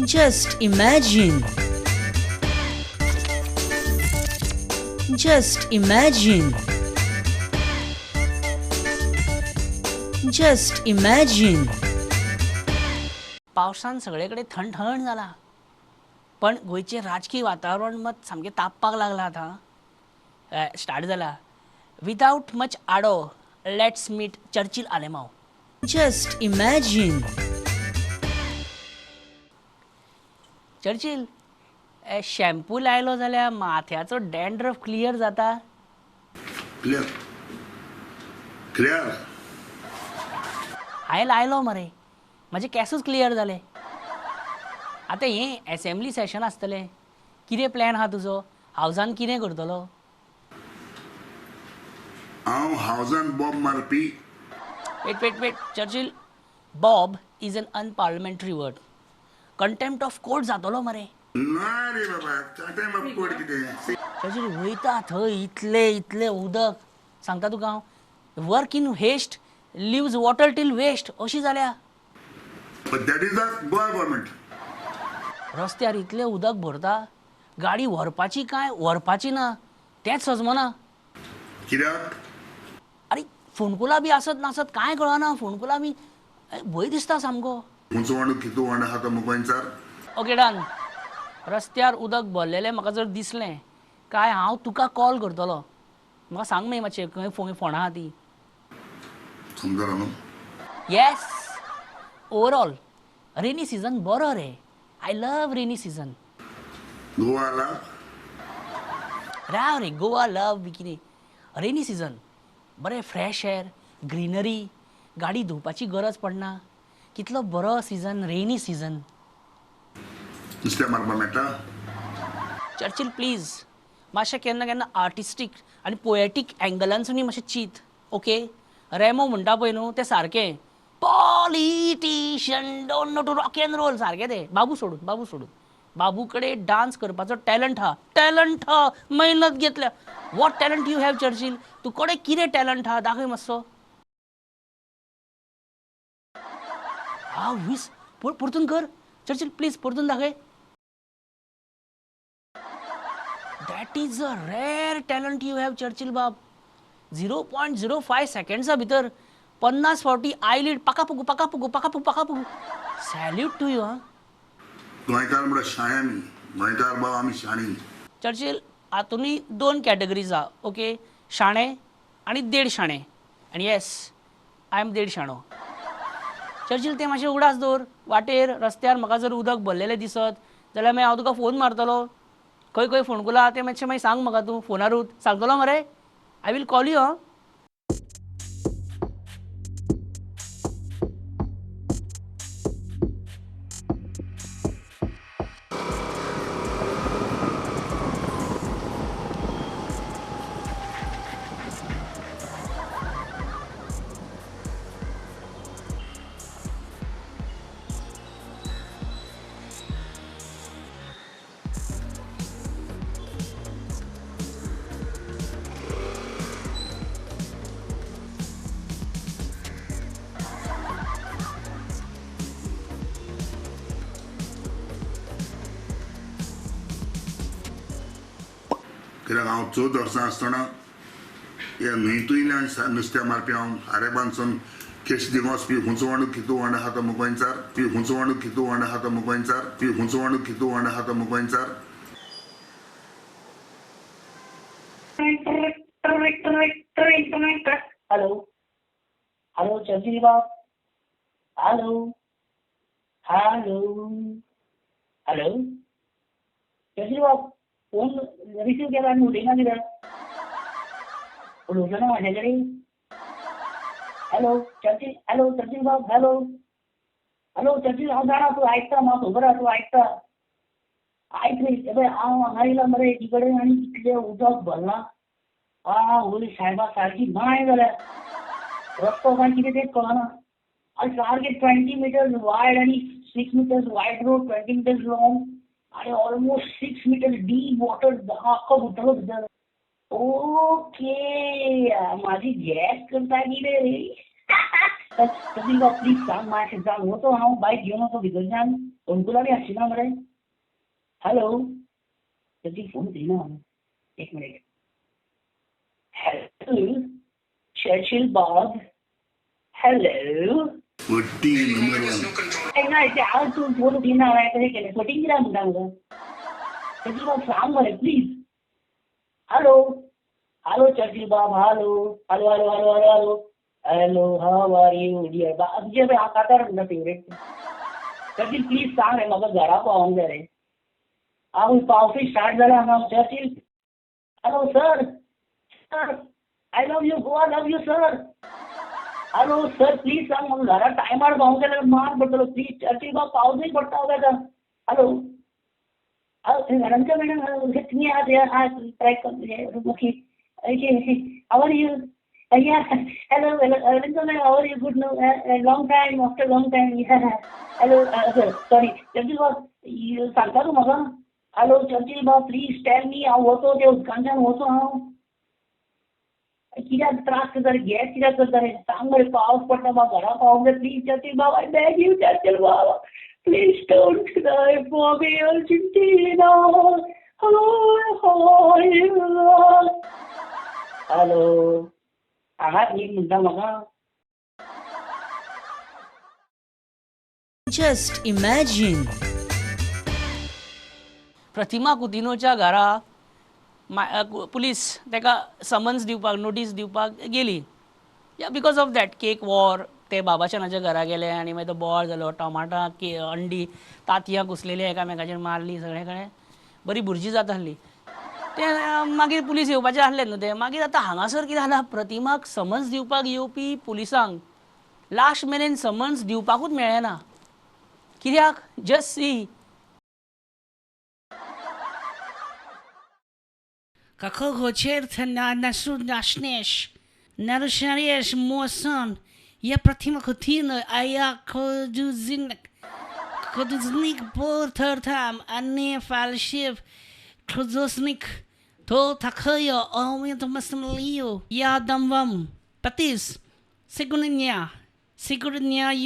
Just imagine. Just imagine. Just imagine. पावसान सगळेकडे थंड थंड जाला पण गोयचे राजकीय वातावरण मत सामकें तापपाक लागला आतां स्टार्ट जाला विदाउट मच आडो let's meet Churchill Alemao. Just imagine. Churchill shampoo लायलो जाल्यार माथ्याचो डॅन्ड्रफ क्लियर जाता. क्लियर क्लियर हांवें लायलो मरे म्हाजे केसूच क्लियर जाले. आतां हें एसेंब्ली सेशन आसतलें कितें प्लॅन आहा तुजो हावजान कितें करतलो. हांव हावजान बॉब मारपी वेट चर्चिल बॉब is an unparliamentary word. Contempt of court जातलो मरे. ना रे बाबा काटे बाब कोड कितें चर्चिल वयता थंय इतलें उदक सांगता तुका हांव work in haste leaves water till waste अशी जाल्या. But that is the Goa government. रस्त्यार इतलें उदक भरता गाडी व्हरपाची काय व्हरपाची ना तेंच सजमना. कित्याक अरे फोणकुला बी आसत नासत कांय कळना. फोणकुला बी भंय दिसता सामको. हुंचो वांडू कितू वांडू आहा तो मुगोंयचार. Okay done. रस्त्यार उदक भरलेलें म्हाका जर दिसलें काय हांव तुका कॉल करतलो. म्हाका सांग मागीर मातशें खंय फोंडां आहा ती. समजलो न्हू. येस ओवरऑल रेनी सीजन बरो रे. I love rainy season. गोवाला राव रे गोवा लव बी कितें रेनी सीजन बरें फ्रेश एअर ग्रीनरी गाडी धुवपाची गरज पडना. कितलो बरो सीजन रेनी सीजन. नुस्तें मारपा मेळटा. चर्चिल प्लीज मातशें केन्ना केन्ना आर्टिस्टीक आनी पोएटीक एंगलांतसूनय मातशें चीत. ओके रेमो म्हणटा पळय न्हू तें सारकें politician don't know to rock and roll सारकें तें. बाबू सोडून बाबू कडेन डान्स करपाचो टॅलंट हा मेहनत घेतल्या. What talent you have Churchill. तुजे कडेन कितें टॅलंट हा दाखय मातसो. परतून कर चर्चिल प्लीज परतून दाखय. That is a rare talent you have Churchill बाब. 0.05 सेकंड्सा भितर 50 फावटी आयलीड पाकापुगू सॅल्यूट टू यू. गोंयकार म्हणटा शाणे आमी गोंयकार बाब आमी शाणी. चर्चिल हातूंय 2 कॅटेगरीज आहा. ओके शाणे आनी देड शाणे. आनी येस आय एम देड शाणो. चर्चिल तें मातशें उडास दवर वाटेर रस्त्यार म्हाका जर उदक भरलेलें दिसत जाल्यार मागीर हांव तुका फोन मारतलो. खंय फोणकुला तें मातशें मागीर सांग म्हाका तूं फोनारूच सांगतलो मरे. I will call you. कित्याक हांव 14 वर्सां आसतना ह्या न्हंयतूय नुस्तें मारपी हांव आरेबानसून केश दिगो वचपी हुंचो वांडू कितू वांडू आहा तो मुगोंयचार. हुंचो वांडू कितू वांडू आहा तो मुगोंयचार. हुंचो वांडू कितू वांडू आहा तो मुगोंयचार. हॅलो चर्चिल बाब. हॅलो चर्चिल बाब फोन रिसीव केला आनी उलयना कित्याक. उलोवचो ना म्हाजे कडेन. हॅलो चर्चिल बाब हॅलो चर्चिल हांव जाणा तूं आयकता म्हाका खबर आहा तूं आयकता. आयक रे पळय हांव हांगा येयला मरे एकी कडेन आनी इतलें उदक भरलां. वयर सायबा सारकी नाय जाल्यार रस्तो काय कितें तेंच कळना. आनी सारकें 20 meters वायड आनी 6 meters wide road 20 meters long आणि ऑलमोस्ट 6 meters डीप वॉटर आख्खो बुडटलो भितर. ओके माझी गॅस करता कितें रे सचिन बाब प्लीज सांग मातशें जाण वचो हांव बायक घेवन वचो भितरच्यान अंकुलाबी आशिना मरे. हॅलो सचिन फोन दिना. एक मिनिट. हॅलो चर्चिल बाब. हॅलो पट्टी नंबर 1. नाही ते आज तू फोन दिना हांवें कशें केलें फटींग कित्याक म्हणटा मुगो. चर्चिल बाब सांग मरे प्लीज. हॅलो हॅलो चर्चिल बाब. Hello hello hello hello hello hello hello how are you dear बा तुजे पळय हांव कातार म्हणटा फेवरेट. चर्चिल प्लीज सांग रे म्हाका घरा पावोंक जाय रे. हांव पावसी स्टार्ट जाला हांगा. Churchill hello sir sir I love you Goa love you sir. Hello sir please सांग म्हाका घरा टायमार पावोंक जाय जाल्यार मार पडटलो प्लीज. चर्चिल बाब पावसूय पडटा हांव आतां. हॅलो घरांच्या मॅडम तुमी आज track okay how are you. Yeah, hello, how are you? Good, no, long time, after long time, yeah. Hello, sorry, Churchill Bob, सांगता तूं म्हाका. हॅलो चर्चिल बाब प्लीज टेल मी हांव वचो ते उदकांतल्यान वचो हांव. कित्याक त्रास करता रे गॅस कित्याक करता रे सांग मरे. पावस पडटा म्हाका घरा पावोंक जाय प्लीज चर्चिल बाब. आय बेग यू चर्चिल बाब please don't cry for me Argentina. Hello हांगा न्ही म्हणटा म्हाका. Just imagine. प्रतिमा कुतिनोच्या घरा पुलीस ताका समन्स दिवपाक नोटीस दिवपाक गेली. या because of that cake war ते बाबाशनाच्या घरा गेले आनी मागीर तो बॉल जालो. टमाटां अंडी तांतयां कुसलेली एकामेकाचेर मारली. सगळे कडेन बरी भुरजी जाता आसली. ते मागीर पुलीस येवपाचे आसले न्हू ते. मागीर आतां हांगासर कितें जालां प्रतिमाक समन्स दिवपाक येवपी पुलिसांक लास्ट मेरेन समन्स दिवपाकूच मेळ्ळेना. कित्याक just see. Какого черта на суд начнешь? Нарушаешь мой сон. Я Протима Кутина, а я кудузник Портер там, а не фальшив кудузник. То такое, а у меня дома самолию. Я дам вам. Патис, сегодня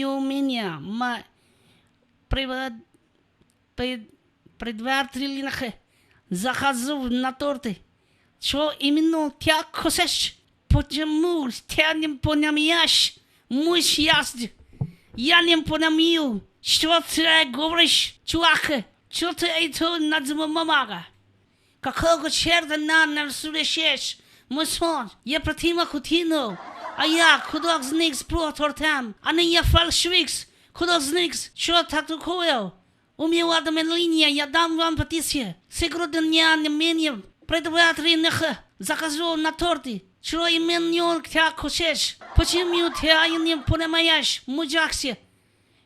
у меня предварительных заказов на торты. Что именно ты хочешь? Почему ты не понимаешь мой счастье? Я не понимаю, что ты говоришь, чувак. Что ты это называешь мамага? Какого черта на слышишь? Мой сон, я Протима Кутино, а я художник с Протортом, а не я фальшивик. Художник, что такое? У меня одна линия, я дам вам петицию. Сегодня не менее предварительных заказов на торты. Что именно ты хочешь? Почему ты не понимаешь мой акция?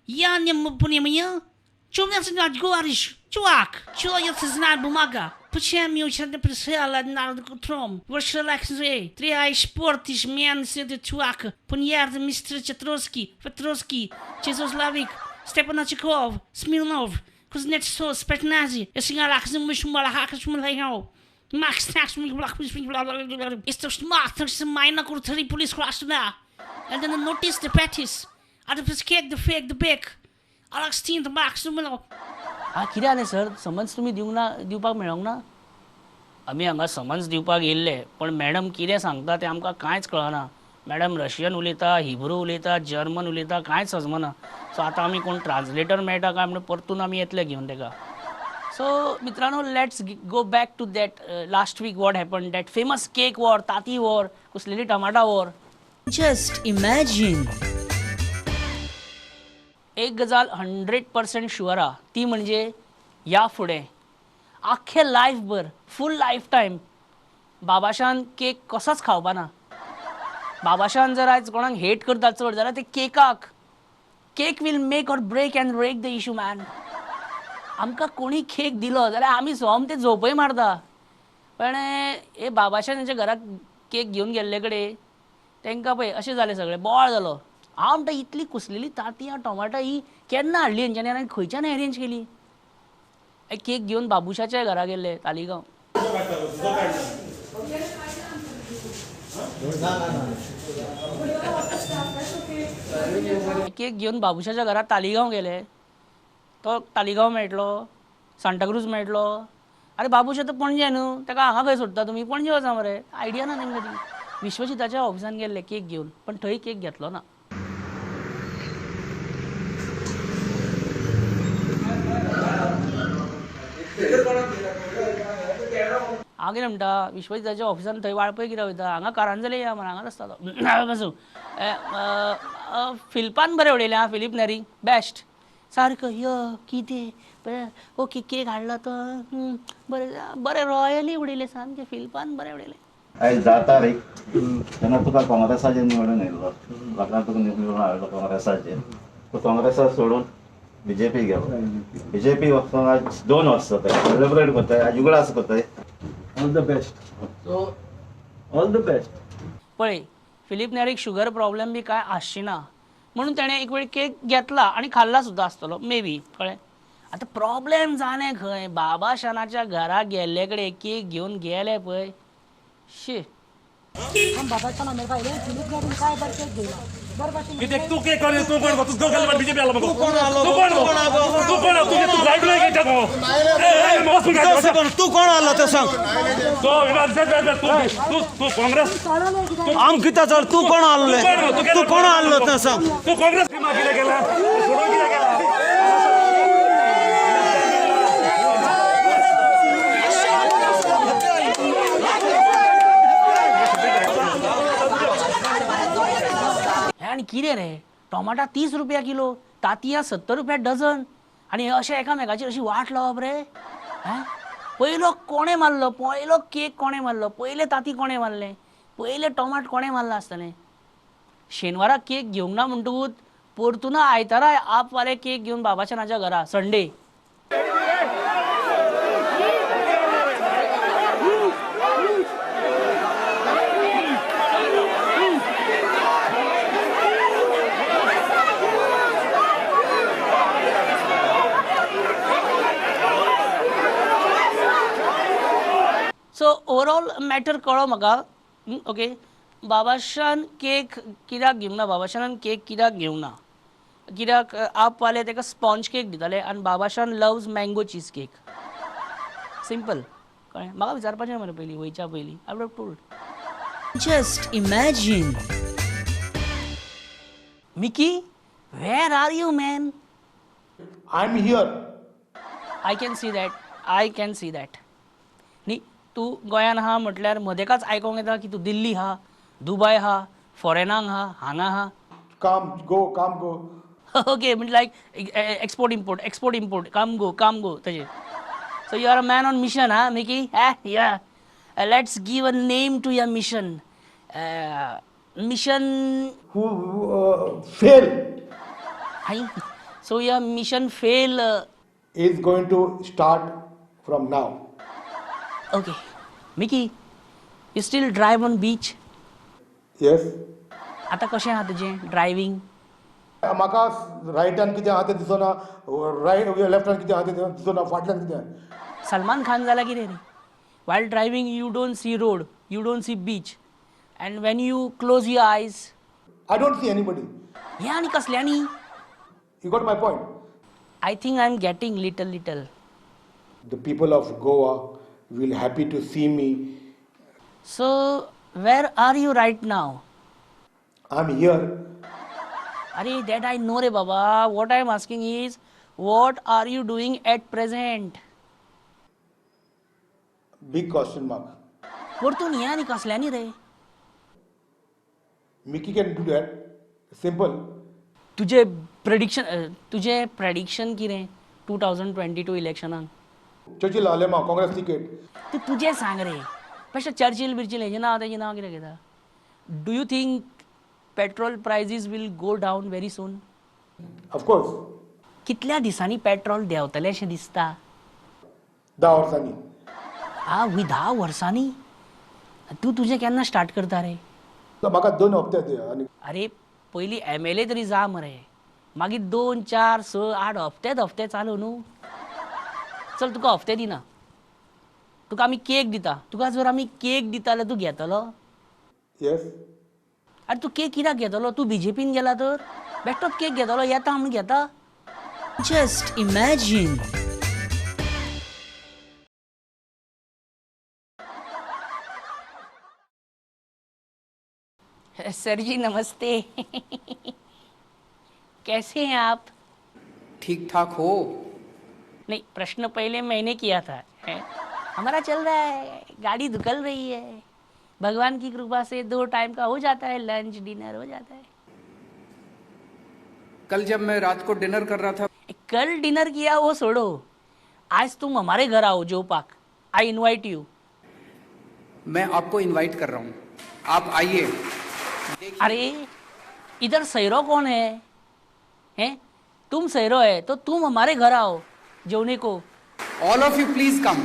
Я не понимаю. Что мне говоришь? Чувак, что я знаю бумага? Почему ты не присел на утром? Вышел экстрей. Ты испортишь меня с этим чуваком. Понятно, мистер Петровский, Чезославик, Степанчиков, Смирнов, Кузнецов, Спецнази, Сигарахзим, Мишмалахакашмалайо. Макс Таксмик, it's the smart, it's a minor culture police cross now. And then notice the patties. And the cake, the fake, the bake. I'll extend the max. हा कितें जालें sir summons तुमी दिवपाक मेळोंक ना. आमी हांगा समन्स दिवपाक येयल्ले पण मॅडम कितें सांगता तें आमकां कांयच कळना. मॅडम रशियन उलयता, हिब्रू उलयता, जर्मन उलयता, कांयच समजना. सो आतां आमी कोण ट्रान्सलेटर मेळटा काय म्हणून परतून आमी येतले घेवन तेका. सो मित्रांनो let's go back to that last week what happen that famous cake war, ताती वॉर, कुसलेली टमाटा वॉर. Just imagine. एक गजाल 100% शुअर आहा ती म्हणजे ह्या फुडें आख्खे लायफभर फूल लायफ टायम बाबाशान केक कसोच खावपाना. बाबाशान जर आयज कोणाक हेट करता चड जाल्यार ते केकाक. Cake will make or break and break the issue man. आमकां कोणी केक दिलो जाल्यार आमी सोम ते झोपय मारता. पण हे बाबाशान हेच्या घराक केक घेवन गेल्ले कडेन तांकां पळय अशें जालें सगळें बोवाळ जालो. हांव म्हणटा इतली कुसलेली तांतयां टोमाटां ही केन्ना हाडली हेंच्यांनी आनी खंयच्यान अरेंज केली. केक घेवन बाबुशाच्या घरा गेल्ले तालिगांव. केक घेऊन बाबुशाच्या घरात तालिगांव गेले. तो तालिगांव मेळटलो, सांताक्रूज मेळटलो. अरे बाबुशा तो पणजे न्हू, ताका हांगा खंय सोडटा तुमी? पणजे वचा मरे. आयडिया ना तेंका ती. विश्वजिताच्या ऑफिसान गेल्ले केक घेवन, पण थंय केक घेतलो ना. हांव कितें म्हणटा, विश्वजिताच्या ऑफिसान थंय वाळपय कित्याक वयता? हांगा कारांजले या मरे, हांगाच आसतालो. पासूं फिलिपान बरें उडयलें आं, फिलीप नॅरी बेस्ट. सारको यो कितें ओके केक हाडला तो बरें बरें रॉयली उडयलें सामकें. फिलिपान बरें उडयलें. आयज 10 तारीख तेन्ना तुका काँग्रेसाचेर निवडून येयलो. लोकांक तुका निवडून हाडलो काँग्रेसाचेर. तूं काँग्रेसा सोडून बीजेपी गेलो. बीजेपी वचून आज 2 वर्स जाताय. सेलिब्रेट करताय, आज उगडास करताय. All the best. So all the best. पळय, फिलीप नॅरीक शुगर प्रॉब्लेम बी काय आसची ना, म्हणून ताणें एक वेळ केक घेतला आनी खाल्ला सुद्दां आसतलो मे बी. कळ्ळें? आतां प्रॉब्लेम जालें खंय? बाबा शानाच्या घरा गेल्ले कडेन केक घेवन गेले पळय, शी. कित्याक तू केक कोण तू कोण तू गो गेलो बीजेपी आलो मगो तू कोण आलो तू कोण तू लाईट नाही घेता मगो तू कोण आलो ते सांग. तू काँग्रेस आम किता चल तू कोण आलो तू कोण आलो ते सांग. तू काँग्रेस कित्याक गेला सोडून कित्याक गेला? आनी कितें रे, टोमाटां 30 रुपया किलो, तांतयां 70 रुपया डझन, आनी अशें एकामेकाचेर अशी वाट लावप रे. पयलो कोणें मारलो, पयलो केक कोणें मारलो, पयले तांती कोणें मारले, पयले टोमाट कोणें मारला आसतलें? शेनवाराक केक घेवंक ना म्हणटकूच परतून आयतारा आपवाले केक घेवन बाबाशानाच्या घरा संडे. सो ओवरऑल मॅटर कळ्ळो म्हाका. ओके, बाबाशान केक कित्याक घेवंक ना, बाबाशानान केक कित्याक घेवंक ना, कित्याक आपवाले ताका स्पॉन्ज केक दिताले आनी बाबाशान loves mango cheese cake. Simple. कळ्ळें? म्हाका विचारपाचें मरे पयलीं, वयच्या पयलीं. I would have told. Just imagine. Mickey, where are you man? I'm here. I can see that. I can see that. न्ही, तूं गोंयान आहा म्हटल्यार मदेकाच आयकोंक येता की तूं दिल्ली आहा, दुबय आहा, फॉरेनाक आहा, हांगा आहा. Come, go. ओके, म्हणजे लायक एक्सपोर्ट इम्पोर्ट काम गो तशें. So you are a man on mission हा Mickey? Yeah let's give a name to your mission. Mission Who fail hi. So your mission fail. is going to start from now. Okay Mickey, you still drive on beach? Yes. आतां कशें आहा तुजें driving? म्हाका रायटान कितें आहा तें दिसना, लेफ्टान कितें आहा तें दिसना, फाटल्यान कितें आहा. सलमान खान जाल्यार कितें रे? While driving you don't see road, you don't see beach, and when you close your eyes. I don't see anybody. हे आनी कसल्यांनी? You got my point. I think I am getting little. The people of Goa will happy to see me. So, where are you right now? I'm here. Arey, that I know re baba. What I am asking is, what are you doing at present? Big question mark. परतून हे आनी कसल्यांनी रे? Mickey can do that. Simple. तुझे prediction कितें 2022 इलेक्शनाक? Churchill Alema, Congress ticket. ते तुजें सांग रे. बेश्टे Churchill बिर्चिल हेजें नांव तेजें नांव कितें घेता? Do you think petrol prices will go down very soon? Of course. कितल्या दिसांनी पेट्रोल देंवतलें अशें दिसता? 10 वर्सांनी. 10 वर्सांनी? तूं तुजें केन्ना स्टार्ट करता रे? म्हाका 2 हप्ते दे आनी अरे पयलीं MLA तरी जा मरे, मागीर 2, 4, 6, 8 हप्ते चालू न्हू. चल तुका हप्ते दिना, तुका आमी केक दिता. तुका जर आमी केक दिता जाल्यार तूं घेतलो? येस. अरे तूं केक कित्याक घेतलो? तूं BJPन गेला तर? बेश्टोच केक घेतलो येता म्हणून घेता. Just imagine. सर जी नमस्ते. कैसे हैं आप? ठीक ठाक हो? नहीं, प्रश्न पहले मैंने किया था. हमारा चल रहा है, गाड़ी धुकल रही है. भगवान की कृपा से 2 टाइम का हो जाता है, लंच डिनर हो जाता है. कल जब मैं रात को डिनर कर रहा था, कल डिनर किया वो छोड़ो, आज तुम हमारे घर आओ जो पाक. I invite you. मैं आपको इनवाइट कर रहा हूँ, आप आइए. अरे इधर सैरो कौन है? हैं? तुम सैरो है तो तुम हमारे घर आओ जोने को. All of you please come.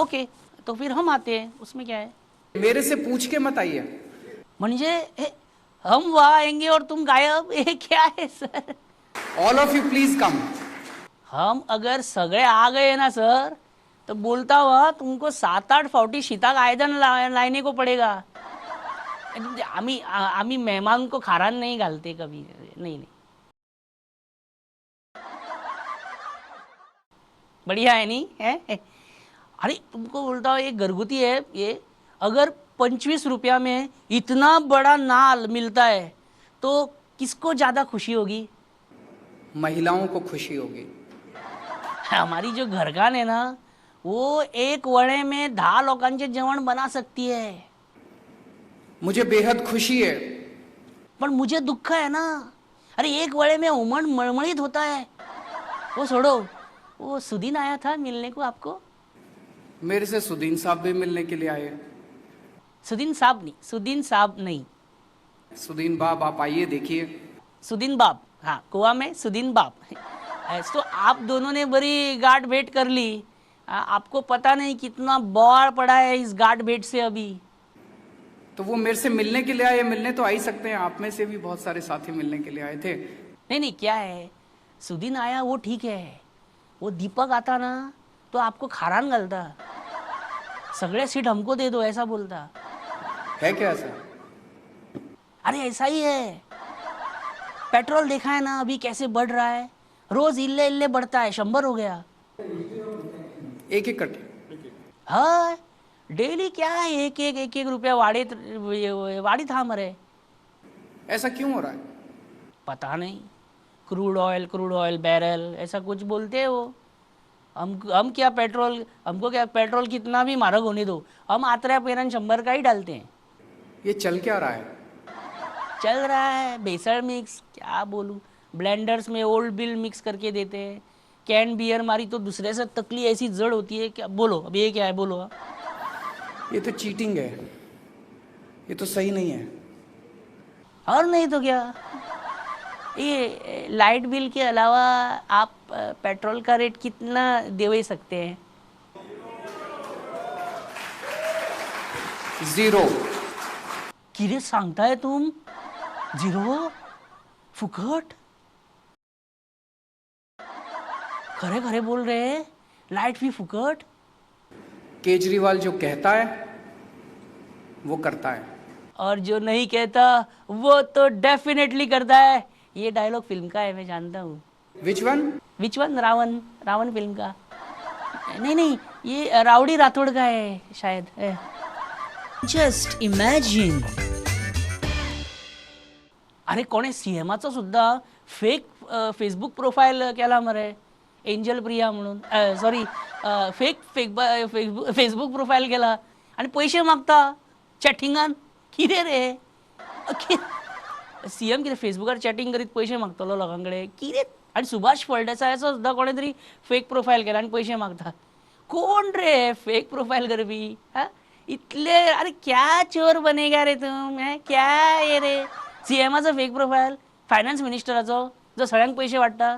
Okay, तो फिर हम आते हैं, उसमें क्या है? मेरे से पूछ के मत आइए. म्हणजे हम वहाँ आएंगे और तुम गायब, ये क्या है sir? All of you please come. हम अगर सगळे आ गए ना सर, तो बोलता हुआ तुमको 7-8 फाउटी शीता कायदन लाने को पड़ेगा. आम्ही मेहमान को खारान नहीं घालते कभी. नहीं नहीं, बढ़िया है नहीं है? अरे तुमको बोलता हूँ ये घरगुती है ये. अगर 25 रुपया में इतना बड़ा नाल मिलता है तो किसको ज़्यादा खुशी होगी? महिलाओं को खुशी होगी. हमारी जो घरगान है ना, वो 1 वड़े में 10 लोकांचे जेवण बना सकती है. मुझे बेहद खुशी है. पर मुझे दुख है ना. अरे 1 वड़े में उमड़ मड़मड़ित होता है. वो छोड़ो, वो सुदीन आया था मिलने को आपको. मेरे से सुदीन साहब भी मिलने के लिए आए. सुदीन साहब नहीं, सुदीन साहब नहीं, सुदीन बाब आप आइए देखिए. सुदीन बाब. हाँ, गोवा में सुदीन बाब. तो आप दोनों ने बड़ी गांठ भेंट कर ली. आपको पता नहीं कितना बौर पड़ा है इस गांठ भेंट से अभी. तो वो मेरे से मिलने के लिए आए. मिलने तो आ ही सकते हैं, आप में से भी बहुत सारे साथी मिलने के लिए आए थे. नहीं नहीं, क्या है, सुदीन आया वो ठीक है. वो दीपक आता ना तो आपको खारान घालता. सगळे सीट हमको दे दो ऐसा बोलता. है क्या ऐसा? अरे ऐसा ही है. पेट्रोल देखा है ना अभी कैसे बढ़ रहा है. रोज इल्ले इल्ले बढ़ता है, 100 हो गया. एक एक कट. हाँ, डेली क्या है, एक रुपया वाड़ी था मरे. ऐसा क्यों हो रहा है? पता नहीं. क्रूड ऑयल बैरल ऐसा कुछ बोलते हैं वो. हम क्या पेट्रोल, हमको क्या पेट्रोल कितना भी मारग होने दो, हम आतरा पेरन 100 का ही डालते हैं. ये चल क्या रहा है? चल रहा है बेसर मिक्स, क्या बोलूं. ब्लेंडर्स में ओल्ड बिल मिक्स करके देते हैं. कैन बियर मारी तो दूसरे से तकली ऐसी जड़ होती है. क्या बोलो अब, ये क्या है बोलो. ये तो चीटिंग है, ये तो सही नहीं है. और नहीं तो क्या. ये लाइट बिल के अलावा आप पेट्रोल का रेट कितना दे सकते हैं? 0. किरे सांगताय तुम? 0 फुकट? खरे खरे बोल रहे हैं, लाइट भी फुकट. केजरीवाल जो कहता है वो करता है, और जो नहीं कहता वो तो डेफिनेटली करता है. ये डायलॉग फिल्म का है, मैं जानता हूँ. Which one? Which one? Ravan film का. नहीं, ये राउडी राठौड़ का है शायद. Just imagine. अरे कोणे सीएमाचा सुद्धा फेक फेसबुक प्रोफाईल केला मरे. एंजल प्रिया म्हणून, सॉरी, फेसबुक प्रोफाईल केला आणि पैसे मागता चॅटिंगान. किरे रे सीएम किती फेसबुकार चॅटिंग करीत पैसे मागतलो लोकांकडे किरे. आणि सुभाष फळदेसायाचा सुद्धा कोणी तरी फेक प्रोफाईल केला आणि पैसे मागता. कोण रे फेक प्रोफाईल करपी? हा, इतले. अरे क्या चोर बनेगा रे तुम? क्या ये रे सीएमाचा फेक प्रोफाईल, फायनान्स मिनिस्टराचो जो सगळ्यांक पैसे वाटता.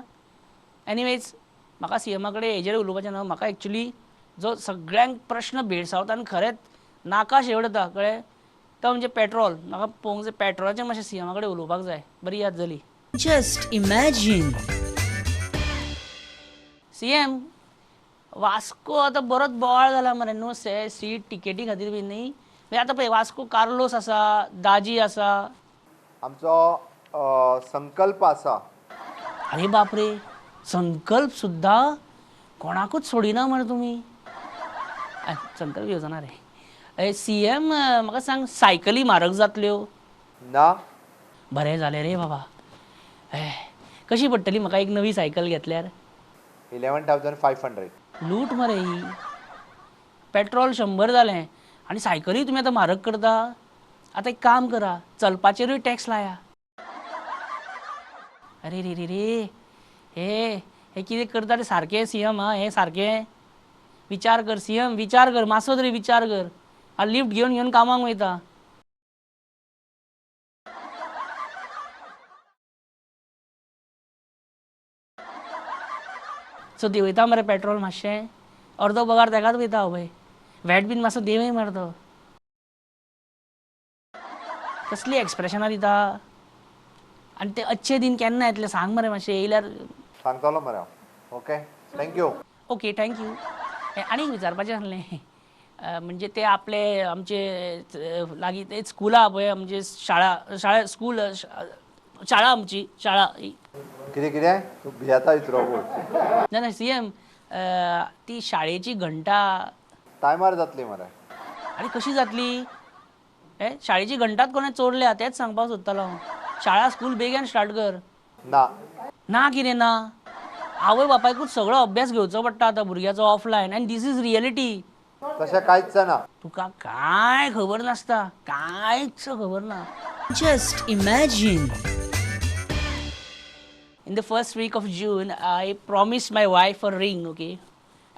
एनिवेज, म्हाका सीएमाकडे हेजेर उलोवपाचें ना. म्हाका एक्चुली जो सगळ्यांक प्रश्न भेडसावता आनी खरेंच नाका शेवडता कळ्ळें, तो म्हणजे पेट्रोल. म्हाका पळोवंक जाय पेट्रोलाचें मातशें सीएमाकडे उलोवपाक जाय. बरी याद जाली. Just imagine. सीएम वास्को आता बरोच बोवाळ जाला मरे न्हू सीट टिकेटी खातीर बी न्ही. आतां पळय वास्को कार्लोस आसा, दाजी आसा. आमचो संकल्प आसा. अरे बापरे, संकल्प सुद्धा कोणाकूच सोडिना मरे तुमी. संकल्प येवजना रे. CM म्हाका सांग, सायकली म्हारग जातल्यो? ना. बरें जालें रे बाबा. कशी पडटली म्हाका एक नवी सायकल घेतल्यार? 11,500. लूट मरे ही. पेट्रोल 100 जालें आनी सायकली तुमी आतां म्हारग करता. आतां एक काम करा, चलपाचेरूय टॅक्स लाया. अरे रे रे रे, हे कितें करता ते सारकें CM? हे सारकें? विचार कर CM, विचार कर, मातसो तरी विचार कर. हांव लिफ्ट घेवन घेवन कामाक वयता. सो देंवयता मरे पेट्रोल मातशें. अर्दो पगार तेकाच वयता पळय. वॅट बीन मातसो देंवय मरे तो. कसली एक्सप्रेशनां दिता. आनी ते अच्छे दिन केन्ना येतले सांग मरे मातशें. येयल्यार सांगतलो मरे हांव. Okay, thank you. Okay, thank you. आनीक विचारपाचें आसलें, म्हणजे ते आपले आमचे लागीं ते स्कूल आहा पळय, म्हणजे शाळा स्कूल शाळा आमची शाळा. कितें कितें तूं भियेता इतलो बोल. ना CM, ती शाळेची घंटा टायमार जातली मरे. आनी कशी जातली? शाळेची घंटाच कोणें चोरल्या तेंच सांगपाक सोदतालो हांव. शाळा स्कूल बेगीन स्टार्ट कर. ना. ना कितें ना? आवय बापायकूच सगळो अभ्यास घेवचो पडटा आतां भुरग्याचो offline. And this is reality. तशें कांयच जायना. तुका कांय खबर नासता, कांयच खबर ना. Just imagine. In the first week of June, I promised my wife a ring, okay?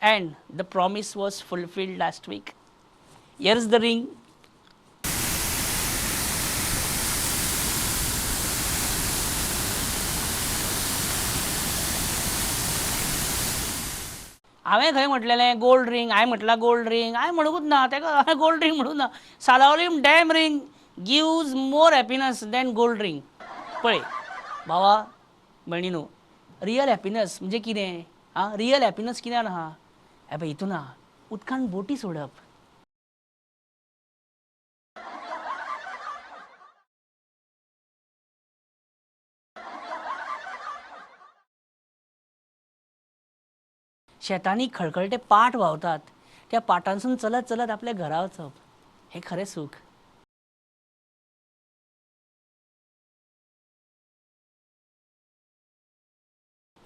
And the promise was fulfilled last week. Here's the ring. हांवें खंय म्हटलेलें गोल्ड रिंग. हांवें म्हटलां गोल्ड रिंग. हांवें म्हणूंकूच ना तेका गोल्ड रिंग म्हणूंक ना. Salaulim dam ring gives more happiness than gold ring. पळय भावा भयणीनो, रियल हॅपिनस म्हणजे कितें? रियल हॅपिनस कित्यान आहा? हे पळय हितून आहा, उदकान बोटी सोडप. शेतांनी खळखळटे पाट व्हांवतात. त्या पाटांसून चलत चलत आपल्या घरा वचप, हें खरें सूख.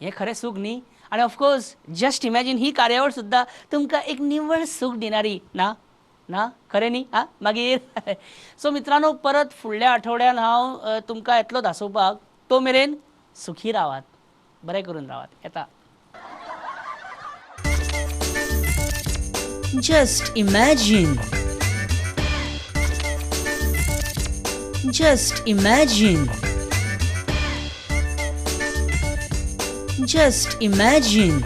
हें खरें सूख न्ही. आनी ऑफकोर्स जस्ट इमॅजीन ही कार्यावळ सुद्दां तुमकां एक निव्वळ सूख दिणारी. ना ना खरें न्ही? मागीर सो मित्रांनो, परत फुडल्या आठवड्यान हांव तुमकां येतलो दासोवपाक. तो मेरेन सुखी रावात, बरें करून रावात. येता. Just imagine. Just imagine. Just imagine.